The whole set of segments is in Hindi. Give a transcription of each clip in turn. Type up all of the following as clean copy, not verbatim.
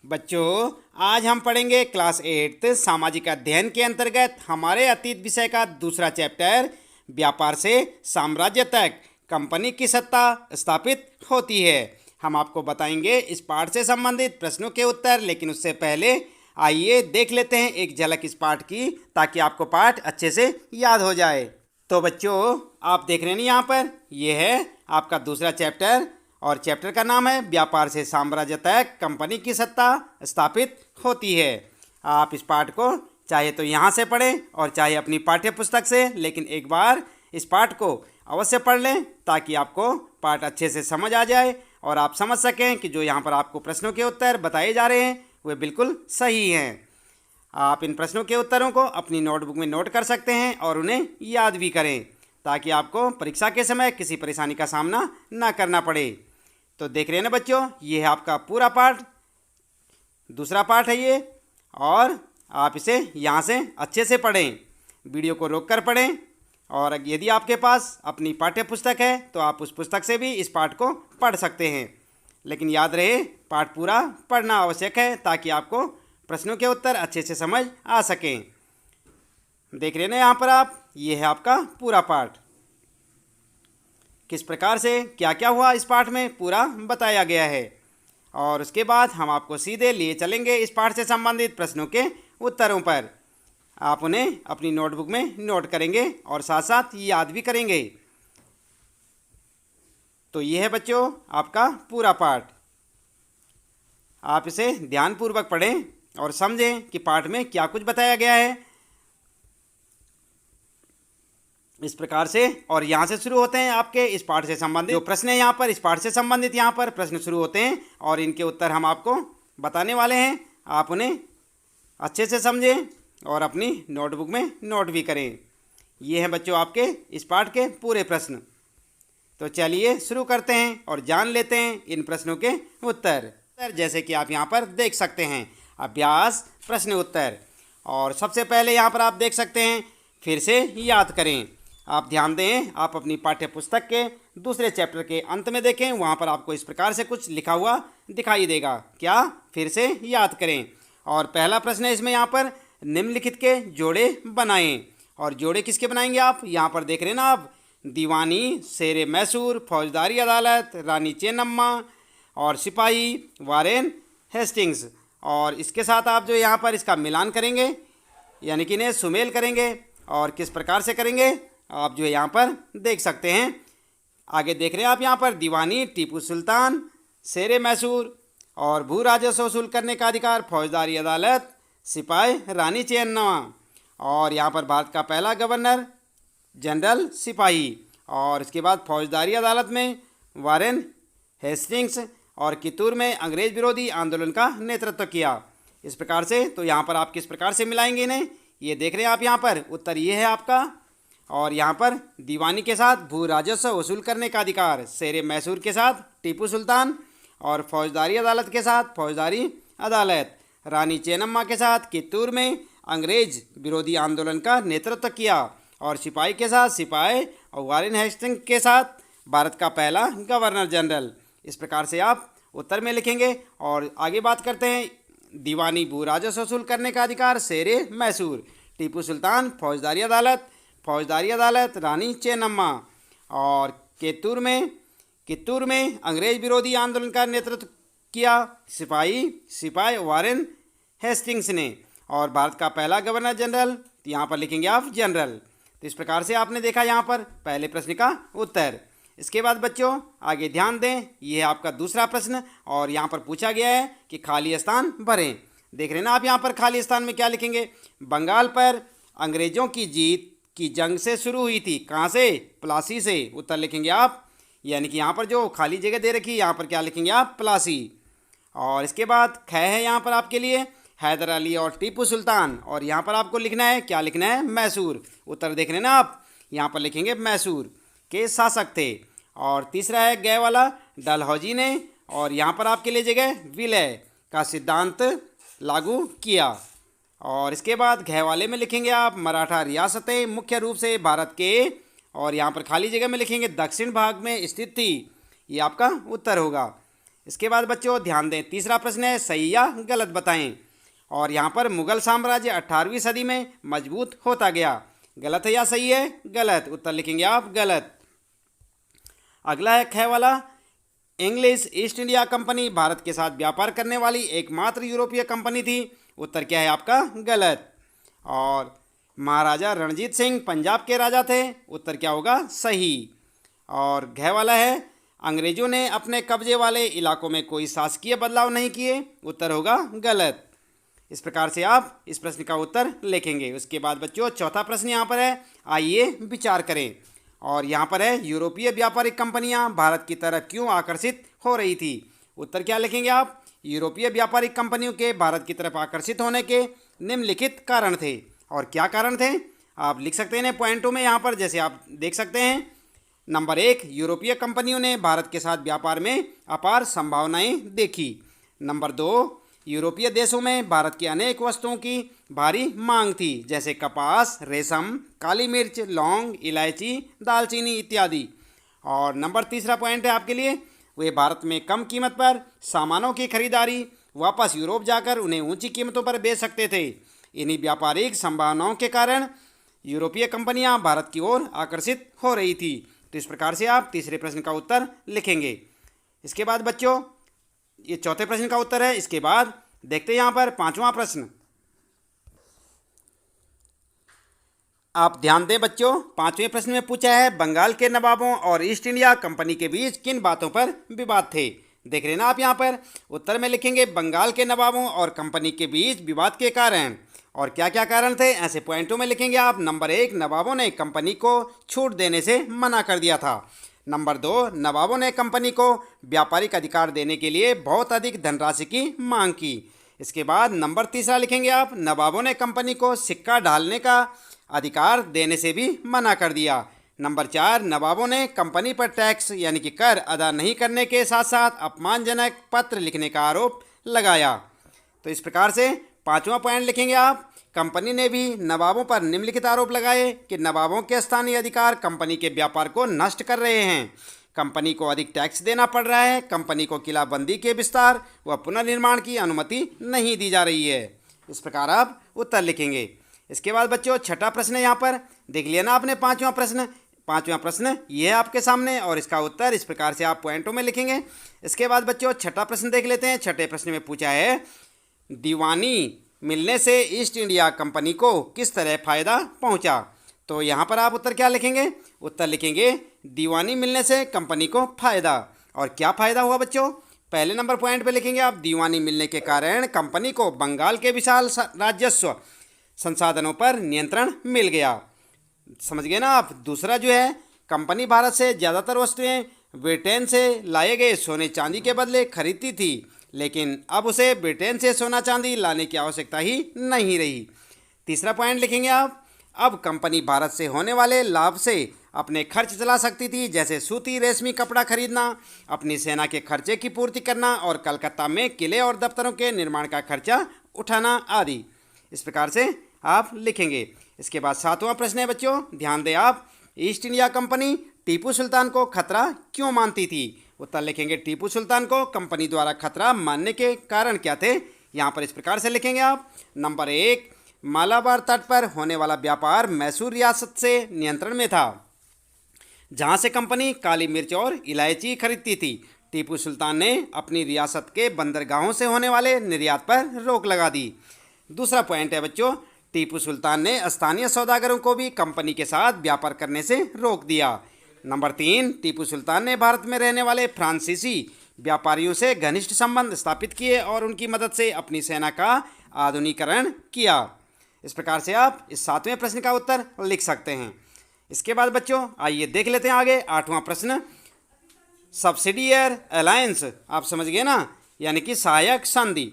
बच्चों, आज हम पढ़ेंगे क्लास 8 सामाजिक अध्ययन के अंतर्गत हमारे अतीत विषय का दूसरा चैप्टर व्यापार से साम्राज्य तक कंपनी की सत्ता स्थापित होती है। हम आपको बताएंगे इस पाठ से संबंधित प्रश्नों के उत्तर, लेकिन उससे पहले आइए देख लेते हैं एक झलक इस पाठ की, ताकि आपको पाठ अच्छे से याद हो जाए। तो बच्चों, आप देख रहे हैं यहाँ पर, यह है आपका दूसरा चैप्टर और चैप्टर का नाम है व्यापार से साम्राज्य तक कंपनी की सत्ता स्थापित होती है। आप इस पाठ को चाहे तो यहाँ से पढ़ें और चाहे अपनी पाठ्य पुस्तक से, लेकिन एक बार इस पाठ को अवश्य पढ़ लें ताकि आपको पाठ अच्छे से समझ आ जाए और आप समझ सकें कि जो यहाँ पर आपको प्रश्नों के उत्तर बताए जा रहे हैं वे बिल्कुल सही हैं। आप इन प्रश्नों के उत्तरों को अपनी नोटबुक में नोट कर सकते हैं और उन्हें याद भी करें, ताकि आपको परीक्षा के समय किसी परेशानी का सामना ना करना पड़े। तो देख रहे हैं ना बच्चों, ये है आपका पूरा पाठ, दूसरा पाठ है ये, और आप इसे यहाँ से अच्छे से पढ़ें, वीडियो को रोक कर पढ़ें। और यदि आपके पास अपनी पाठ्य पुस्तक है तो आप उस पुस्तक से भी इस पाठ को पढ़ सकते हैं, लेकिन याद रहे पाठ पूरा पढ़ना आवश्यक है ताकि आपको प्रश्नों के उत्तर अच्छे से समझ आ सकें। देख रहे हैं ना यहाँ पर आप, ये है आपका पूरा पाठ। किस प्रकार से क्या क्या हुआ इस पाठ में पूरा बताया गया है, और उसके बाद हम आपको सीधे लिए चलेंगे इस पाठ से संबंधित प्रश्नों के उत्तरों पर। आप उन्हें अपनी नोटबुक में नोट करेंगे और साथ साथ याद भी करेंगे। तो ये है बच्चों आपका पूरा पाठ। आप इसे ध्यानपूर्वक पढ़ें और समझें कि पाठ में क्या कुछ बताया गया है। इस प्रकार से, और यहाँ से शुरू होते हैं आपके इस पाठ से संबंधित जो प्रश्न है, यहाँ पर इस पाठ से संबंधित यहाँ पर प्रश्न शुरू होते हैं और इनके उत्तर हम आपको बताने वाले हैं। आप उन्हें अच्छे से समझें और अपनी नोटबुक में नोट भी करें। ये हैं बच्चों आपके इस पाठ के पूरे प्रश्न। तो चलिए शुरू करते हैं और जान लेते हैं इन प्रश्नों के उत्तर। जैसे कि आप यहाँ पर देख सकते हैं, अभ्यास प्रश्न उत्तर। और सबसे पहले यहाँ पर आप देख सकते हैं, फिर से याद करें। आप ध्यान दें, आप अपनी पाठ्य पुस्तक के दूसरे चैप्टर के अंत में देखें, वहाँ पर आपको इस प्रकार से कुछ लिखा हुआ दिखाई देगा। क्या? फिर से याद करें। और पहला प्रश्न है इसमें, यहाँ पर निम्नलिखित के जोड़े बनाएं। और जोड़े किसके बनाएंगे आप? यहाँ पर देख रहे हैं ना आप, दीवानी, शेरे मैसूर, फौजदारी अदालत, रानी चेन्नम्मा और सिपाही वारेन हेस्टिंग्स। और इसके साथ आप जो यहाँ पर इसका मिलान करेंगे, यानी कि इन्हें सुमेल करेंगे। और किस प्रकार से करेंगे आप जो यहाँ पर देख सकते हैं। आगे देख रहे हैं आप यहाँ पर, दीवानी टीपू सुल्तान, शेरे मैसूर और भू राजस्व वसूल करने का अधिकार फौजदारी अदालत सिपाही रानी चेन्नम्मा। और यहाँ पर भारत का पहला गवर्नर जनरल सिपाही। और इसके बाद फौजदारी अदालत में वारेन हेस्टिंग्स और कित्तूर में अंग्रेज विरोधी आंदोलन का नेतृत्व किया। इस प्रकार से, तो यहाँ पर आप किस प्रकार से मिलाएंगे इन्हें, ये देख रहे हैं आप यहाँ पर, उत्तर ये है आपका। और यहाँ पर दीवानी के साथ भू राजस्व वसूल करने का अधिकार शेरे मैसूर के साथ टीपू सुल्तान, और फौजदारी अदालत के साथ फौजदारी अदालत रानी चेन्नम्मा के साथ कित्तूर में अंग्रेज विरोधी आंदोलन का नेतृत्व किया। और सिपाही के साथ सिपाही और वारेन हेस्टिंग्स के साथ भारत का पहला गवर्नर जनरल। इस प्रकार से आप उत्तर में लिखेंगे। और आगे बात करते हैं, दीवानी भू राजस्व वसूल करने का अधिकार शेरे मैसूर, टीपू सुल्तान फौजदारी अदालत रानी चेन्नम्मा, और कित्तूर में अंग्रेज विरोधी आंदोलन का नेतृत्व किया सिपाही वारेन हेस्टिंग्स ने। और भारत का पहला गवर्नर जनरल, तो यहाँ पर लिखेंगे आप जनरल। तो इस प्रकार से आपने देखा यहाँ पर पहले प्रश्न का उत्तर। इसके बाद बच्चों आगे ध्यान दें, ये है आपका दूसरा प्रश्न और यहाँ पर पूछा गया है कि खाली स्थान भरें। देख रहे हैं ना आप यहाँ पर, खाली स्थान में क्या लिखेंगे? बंगाल पर अंग्रेजों की जीत की जंग से शुरू हुई थी। कहाँ से? प्लासी से। उत्तर लिखेंगे आप, यानी कि यहाँ पर जो खाली जगह दे रखी है यहाँ पर क्या लिखेंगे आप? प्लासी। और इसके बाद ख है यहाँ पर आपके लिए, हैदर अली और टीपू सुल्तान। और यहाँ पर आपको लिखना है, क्या लिखना है? मैसूर। उत्तर देख रहे हैं ना आप, यहाँ पर लिखेंगे मैसूर के शासक थे। और तीसरा है गय वाला, डलहौजी ने। और यहाँ पर आपके लिए जगह विलय का सिद्धांत लागू किया। और इसके बाद घय वाले में लिखेंगे आप, मराठा रियासतें मुख्य रूप से भारत के, और यहाँ पर खाली जगह में लिखेंगे दक्षिण भाग में स्थित थी। ये आपका उत्तर होगा। इसके बाद बच्चों ध्यान दें, तीसरा प्रश्न है सही या गलत बताएं। और यहाँ पर मुगल साम्राज्य 18वीं सदी में मजबूत होता गया। गलत है या सही है? गलत। उत्तर लिखेंगे आप गलत। अगला है ख वाला, English east India company Bharat के साथ व्यापार करने वाली एकमात्र यूरोपीय कंपनी थी। उत्तर क्या है आपका? गलत। और महाराजा रणजीत सिंह पंजाब के राजा थे। उत्तर क्या होगा? सही। और घ वाला है, अंग्रेजों ने अपने कब्जे वाले इलाकों में कोई शासकीय बदलाव नहीं किए। उत्तर होगा गलत। इस प्रकार से आप इस प्रश्न का उत्तर लिखेंगे। उसके बाद बच्चों चौथा प्रश्न यहाँ पर है, आइए विचार करें। और यहाँ पर है, यूरोपीय व्यापारिक कंपनियाँ भारत की तरफ क्यों आकर्षित हो रही थी। उत्तर क्या लिखेंगे आप? यूरोपीय व्यापारिक कंपनियों के भारत की तरफ आकर्षित होने के निम्नलिखित कारण थे। और क्या कारण थे आप लिख सकते हैं पॉइंटों में यहाँ पर, जैसे आप देख सकते हैं। नंबर 1, यूरोपीय कंपनियों ने भारत के साथ व्यापार में अपार संभावनाएं देखी। नंबर 2, यूरोपीय देशों में भारत की अनेक वस्तुओं की भारी मांग थी, जैसे कपास, रेशम, काली मिर्च, लौंग, इलायची, दालचीनी इत्यादि। और नंबर 3 पॉइंट है आपके लिए, वे भारत में कम कीमत पर सामानों की खरीदारी वापस यूरोप जाकर उन्हें ऊंची कीमतों पर बेच सकते थे। इन्हीं व्यापारिक संभावनाओं के कारण यूरोपीय कंपनियां भारत की ओर आकर्षित हो रही थी। तो इस प्रकार से आप तीसरे प्रश्न का उत्तर लिखेंगे। इसके बाद बच्चों ये चौथे प्रश्न का उत्तर है। इसके बाद देखते हैं यहाँ पर पांचवा प्रश्न। आप ध्यान दें बच्चों, पांचवें प्रश्न में पूछा है, बंगाल के नवाबों और ईस्ट इंडिया कंपनी के बीच किन बातों पर विवाद थे। देख रहे हैं ना आप यहाँ पर। उत्तर में लिखेंगे बंगाल के नवाबों और कंपनी के बीच विवाद के कारण। और क्या क्या कारण थे ऐसे पॉइंटों में लिखेंगे आप। नंबर 1, नवाबों ने कंपनी को छूट देने से मना कर दिया था। नंबर 2, नवाबों ने कंपनी को व्यापारिक अधिकार देने के लिए बहुत अधिक धनराशि की मांग की। इसके बाद नंबर 3 लिखेंगे आप, नवाबों ने कंपनी को सिक्का ढालने का अधिकार देने से भी मना कर दिया। नंबर 4, नवाबों ने कंपनी पर टैक्स यानी कि कर अदा नहीं करने के साथ साथ अपमानजनक पत्र लिखने का आरोप लगाया। तो इस प्रकार से पांचवा पॉइंट लिखेंगे आप, कंपनी ने भी नवाबों पर निम्नलिखित आरोप लगाए कि नवाबों के स्थानीय अधिकार कंपनी के व्यापार को नष्ट कर रहे हैं, कंपनी को अधिक टैक्स देना पड़ रहा है, कंपनी को किलाबंदी के विस्तार व पुनर्निर्माण की अनुमति नहीं दी जा रही है। इस प्रकार आप उत्तर लिखेंगे। इसके बाद बच्चों छठा प्रश्न है, यहाँ पर देख लिया ना आपने पांचवा प्रश्न ये है आपके सामने और इसका उत्तर इस प्रकार से आप पॉइंटों में लिखेंगे। इसके बाद बच्चों छठा प्रश्न देख लेते हैं। छठे प्रश्न में पूछा है, दीवानी मिलने से ईस्ट इंडिया कंपनी को किस तरह फ़ायदा पहुंचा। तो यहाँ पर आप उत्तर क्या लिखेंगे? उत्तर लिखेंगे दीवानी मिलने से कंपनी को फ़ायदा। और क्या फ़ायदा हुआ बच्चों? पहले नंबर पॉइंट पे लिखेंगे आप, दीवानी मिलने के कारण कंपनी को बंगाल के विशाल राजस्व संसाधनों पर नियंत्रण मिल गया। समझ गए ना आप। दूसरा जो है, कंपनी भारत से ज़्यादातर वस्तुएं ब्रिटेन से लाए गए सोने चांदी के बदले खरीदती थी, लेकिन अब उसे ब्रिटेन से सोना चांदी लाने की आवश्यकता ही नहीं रही। तीसरा पॉइंट लिखेंगे आप, अब कंपनी भारत से होने वाले लाभ से अपने खर्च चला सकती थी, जैसे सूती रेशमी कपड़ा खरीदना, अपनी सेना के खर्चे की पूर्ति करना और कलकत्ता में किले और दफ्तरों के निर्माण का खर्चा उठाना आदि। इस प्रकार से आप लिखेंगे। इसके बाद सातवां प्रश्न है बच्चों, ध्यान दें आप, east India company Tipu Sultan को खतरा क्यों मानती थी। उत्तर लिखेंगे टीपू सुल्तान को कंपनी द्वारा खतरा मानने के कारण क्या थे। यहाँ पर इस प्रकार से लिखेंगे आप। नंबर 1, मालाबार तट पर होने वाला व्यापार मैसूर रियासत से नियंत्रण में था, जहाँ से कंपनी काली मिर्च और इलायची खरीदती थी। टीपू सुल्तान ने अपनी रियासत के बंदरगाहों से होने वाले निर्यात पर रोक लगा दी। दूसरा पॉइंट है बच्चों, टीपू सुल्तान ने स्थानीय सौदागरों को भी कंपनी के साथ व्यापार करने से रोक दिया। नंबर 3, टीपू सुल्तान ने भारत में रहने वाले फ्रांसीसी व्यापारियों से घनिष्ठ संबंध स्थापित किए और उनकी मदद से अपनी सेना का आधुनिकीकरण किया। इस प्रकार से आप इस सातवें प्रश्न का उत्तर लिख सकते हैं। इसके बाद बच्चों आइए देख लेते हैं आगे आठवां प्रश्न, सब्सिडियर अलायंस आप समझ गए ना, यानी कि सहायक संधि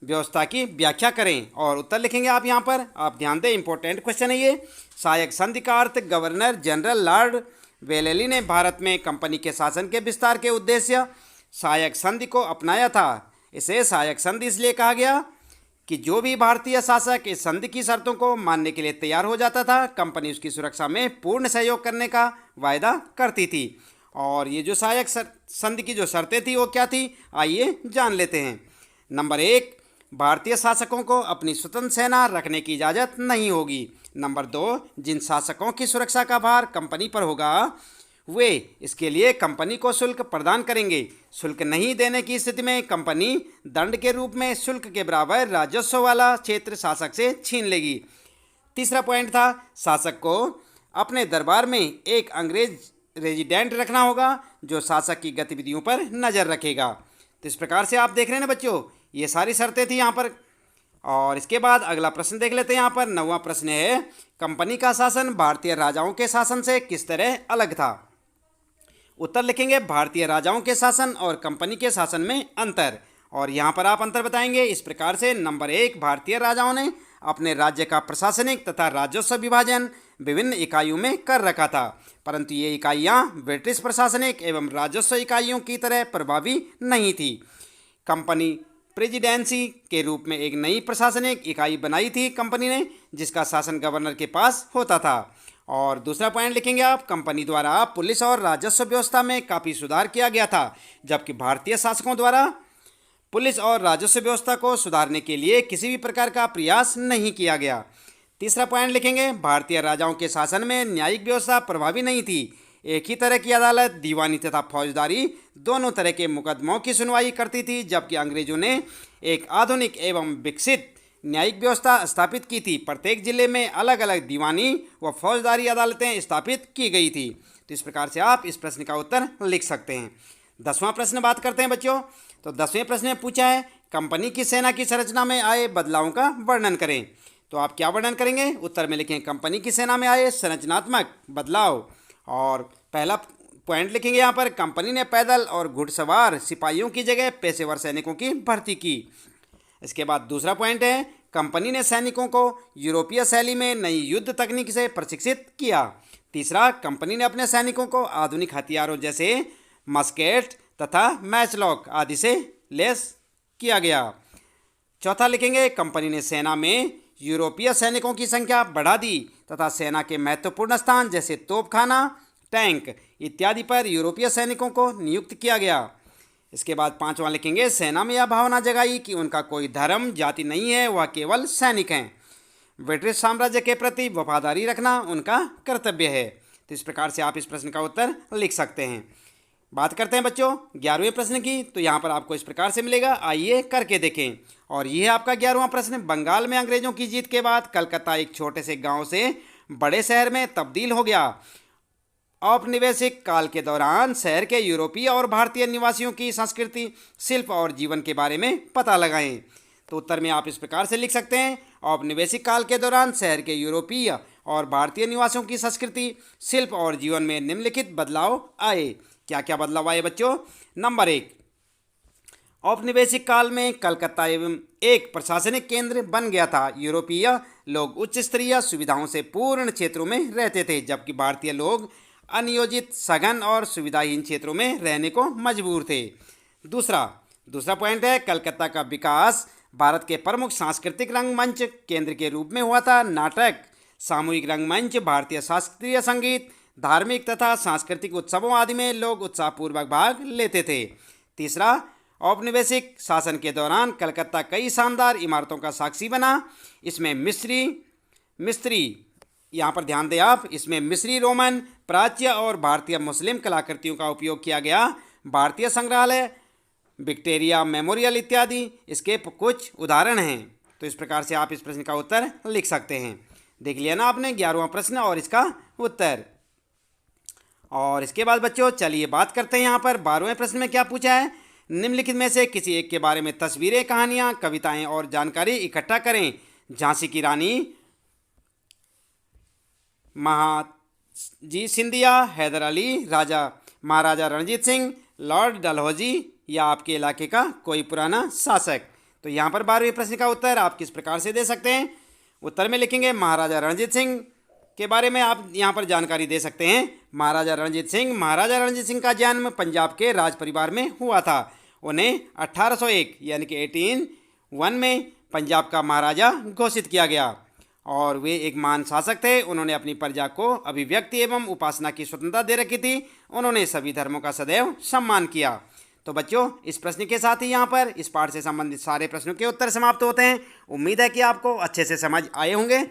व्यवस्था की व्याख्या करें। और उत्तर लिखेंगे आप यहाँ पर। आप ध्यान दें, इंपॉर्टेंट क्वेश्चन है ये। सहायक संधि का अर्थ गवर्नर जनरल लॉर्ड वेलेली ने भारत में कंपनी के शासन के विस्तार के उद्देश्य सहायक संधि को अपनाया था। इसे सहायक संधि इसलिए कहा गया कि जो भी भारतीय शासक इस संधि की शर्तों को मानने के लिए तैयार हो जाता था, कंपनी उसकी सुरक्षा में पूर्ण सहयोग करने का वायदा करती थी। और ये जो सहायक संधि की जो शर्तें थी वो क्या थी, आइए जान लेते हैं। नंबर 1, भारतीय शासकों को अपनी स्वतंत्र सेना रखने की इजाज़त नहीं होगी। नंबर 2, जिन शासकों की सुरक्षा का भार कंपनी पर होगा वे इसके लिए कंपनी को शुल्क प्रदान करेंगे। शुल्क नहीं देने की स्थिति में कंपनी दंड के रूप में शुल्क के बराबर राजस्व वाला क्षेत्र शासक से छीन लेगी। तीसरा पॉइंट था, शासक को अपने दरबार में एक अंग्रेज रेजिडेंट रखना होगा जो शासक की गतिविधियों पर नज़र रखेगा। तो इस प्रकार से आप देख रहे हैं ना बच्चों, ये सारी शर्तें थी यहाँ पर। और इसके बाद अगला प्रश्न देख लेते हैं। यहाँ पर 9वां प्रश्न है, कंपनी का शासन भारतीय राजाओं के शासन से किस तरह अलग था। उत्तर लिखेंगे, भारतीय राजाओं के शासन और कंपनी के शासन में अंतर। और यहाँ पर आप अंतर बताएंगे इस प्रकार से। नंबर 1, भारतीय राजाओं ने अपने राज्य का प्रशासनिक तथा राजस्व विभाजन विभिन्न इकाइयों में कर रखा था, परंतु ये इकाइयाँ ब्रिटिश प्रशासनिक एवं राजस्व इकाइयों की तरह प्रभावी नहीं थी। कंपनी प्रेसिडेंसी के रूप में एक नई प्रशासनिक इकाई बनाई थी कंपनी ने, जिसका शासन गवर्नर के पास होता था। और दूसरा पॉइंट लिखेंगे आप, कंपनी द्वारा पुलिस और राजस्व व्यवस्था में काफ़ी सुधार किया गया था, जबकि भारतीय शासकों द्वारा पुलिस और राजस्व व्यवस्था को सुधारने के लिए किसी भी प्रकार का प्रयास नहीं किया गया। तीसरा पॉइंट लिखेंगे, भारतीय राजाओं के शासन में न्यायिक व्यवस्था प्रभावी नहीं थी। एक ही तरह की अदालत दीवानी तथा फौजदारी दोनों तरह के मुकदमों की सुनवाई करती थी, जबकि अंग्रेजों ने एक आधुनिक एवं विकसित न्यायिक व्यवस्था स्थापित की थी। प्रत्येक जिले में अलग अलग दीवानी व फौजदारी अदालतें स्थापित की गई थी। तो इस प्रकार से आप इस प्रश्न का उत्तर लिख सकते हैं। 10वां प्रश्न बात करते हैं बच्चों। तो 10वें प्रश्न में पूछा है, कंपनी की सेना की संरचना में आए बदलावों का वर्णन करें। तो आप क्या वर्णन करेंगे, उत्तर में लिखें कंपनी की सेना में आए संरचनात्मक बदलाव। और पहला पॉइंट लिखेंगे यहाँ पर, कंपनी ने पैदल और घुड़सवार सिपाहियों की जगह पेशेवर सैनिकों की भर्ती की। इसके बाद दूसरा पॉइंट है, कंपनी ने सैनिकों को यूरोपीय शैली में नई युद्ध तकनीक से प्रशिक्षित किया। तीसरा, कंपनी ने अपने सैनिकों को आधुनिक हथियारों जैसे मस्केट तथा मैचलॉक आदि से लैस किया गया। चौथा लिखेंगे, कंपनी ने सेना में यूरोपीय सैनिकों की संख्या बढ़ा दी तथा सेना के महत्वपूर्ण स्थान जैसे तोपखाना, टैंक इत्यादि पर यूरोपीय सैनिकों को नियुक्त किया गया। इसके बाद 5वां लिखेंगे, सेना में यह भावना जगाई कि उनका कोई धर्म जाति नहीं है, वह केवल सैनिक हैं। ब्रिटिश साम्राज्य के प्रति वफादारी रखना उनका कर्तव्य है। तो इस प्रकार से आप इस प्रश्न का उत्तर लिख सकते हैं। बात करते हैं बच्चों 11वें प्रश्न की। तो यहाँ पर आपको इस प्रकार से मिलेगा, आइए करके देखें। और ये है आपका 11वां प्रश्न, बंगाल में अंग्रेजों की जीत के बाद कलकत्ता एक छोटे से गांव से बड़े शहर में तब्दील हो गया। औपनिवेशिक काल के दौरान शहर के यूरोपीय और भारतीय निवासियों की संस्कृति, शिल्प और जीवन के बारे में पता लगाएं। तो उत्तर में आप इस प्रकार से लिख सकते हैं, औपनिवेशिक काल के दौरान शहर के यूरोपीय और भारतीय निवासियों की संस्कृति, शिल्प और जीवन में निम्नलिखित बदलाव आए। क्या क्या बदलाव आए बच्चों। नंबर 1, औपनिवेशिक काल में कलकत्ता एवं एक प्रशासनिक केंद्र बन गया था। यूरोपीय लोग उच्च स्तरीय सुविधाओं से पूर्ण क्षेत्रों में रहते थे, जबकि भारतीय लोग अनियोजित, सघन और सुविधाहीन क्षेत्रों में रहने को मजबूर थे। दूसरा पॉइंट है, कलकत्ता का विकास भारत के प्रमुख सांस्कृतिक रंगमंच केंद्र के रूप में हुआ था। नाटक, सामूहिक रंगमंच, भारतीय शास्त्रीय संगीत, धार्मिक तथा सांस्कृतिक उत्सवों आदि में लोग उत्साहपूर्वक भाग लेते थे। तीसरा, औपनिवेशिक शासन के दौरान कलकत्ता कई शानदार इमारतों का साक्षी बना। इसमें मिस्री यहाँ पर ध्यान दें आप, इसमें मिस्री, रोमन, प्राच्य और भारतीय मुस्लिम कलाकृतियों का उपयोग किया गया। भारतीय संग्रहालय, विक्टोरिया मेमोरियल इत्यादि इसके कुछ उदाहरण हैं। तो इस प्रकार से आप इस प्रश्न का उत्तर लिख सकते हैं। देख लिया ना आपने 11वां प्रश्न और इसका उत्तर। और इसके बाद बच्चों चलिए बात करते हैं यहाँ पर 12वें प्रश्न में क्या पूछा है। निम्नलिखित में से किसी एक के बारे में तस्वीरें, कहानियाँ, कविताएं और जानकारी इकट्ठा करें। झांसी की रानी, महाजी सिंधिया, हैदर अली, महाराजा रणजीत सिंह, लॉर्ड डलहौजी या आपके इलाके का कोई पुराना शासक। तो यहाँ पर 12वें प्रश्न का उत्तर आप किस प्रकार से दे सकते हैं। उत्तर में लिखेंगे महाराजा रणजीत सिंह के बारे में आप यहाँ पर जानकारी दे सकते हैं। महाराजा रणजीत सिंह का जन्म पंजाब के राज परिवार में हुआ था। उन्हें 1801 यानी कि 1801 में पंजाब का महाराजा घोषित किया गया। और वे एक महान शासक थे। उन्होंने अपनी प्रजा को अभिव्यक्ति एवं उपासना की स्वतंत्रता दे रखी थी। उन्होंने सभी धर्मों का सदैव सम्मान किया। तो बच्चों, इस प्रश्न के साथ ही यहाँ पर इस पाठ से संबंधित सारे प्रश्नों के उत्तर समाप्त होते हैं। उम्मीद है कि आपको अच्छे से समझ आए होंगे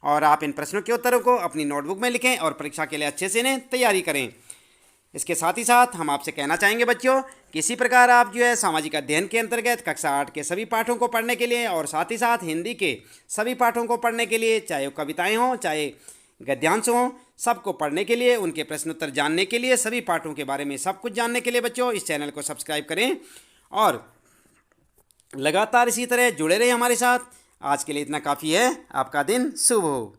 और आप इन प्रश्नों के उत्तरों को अपनी नोटबुक में लिखें और परीक्षा के लिए अच्छे से इन्हें तैयारी करें। इसके साथ ही साथ हम आपसे कहना चाहेंगे बच्चों, किसी प्रकार आप जो है सामाजिक अध्ययन के अंतर्गत कक्षा 8 के सभी पाठों को पढ़ने के लिए और साथ ही साथ हिंदी के सभी पाठों को पढ़ने के लिए, चाहे वो कविताएं हों चाहे गद्यांश हों, सबको पढ़ने के लिए, उनके प्रश्न उत्तर जानने के लिए, सभी पाठों के बारे में सब कुछ जानने के लिए बच्चों इस चैनल को सब्सक्राइब करें और लगातार इसी तरह जुड़े रहें हमारे साथ। आज के लिए इतना काफ़ी है। आपका दिन शुभ हो।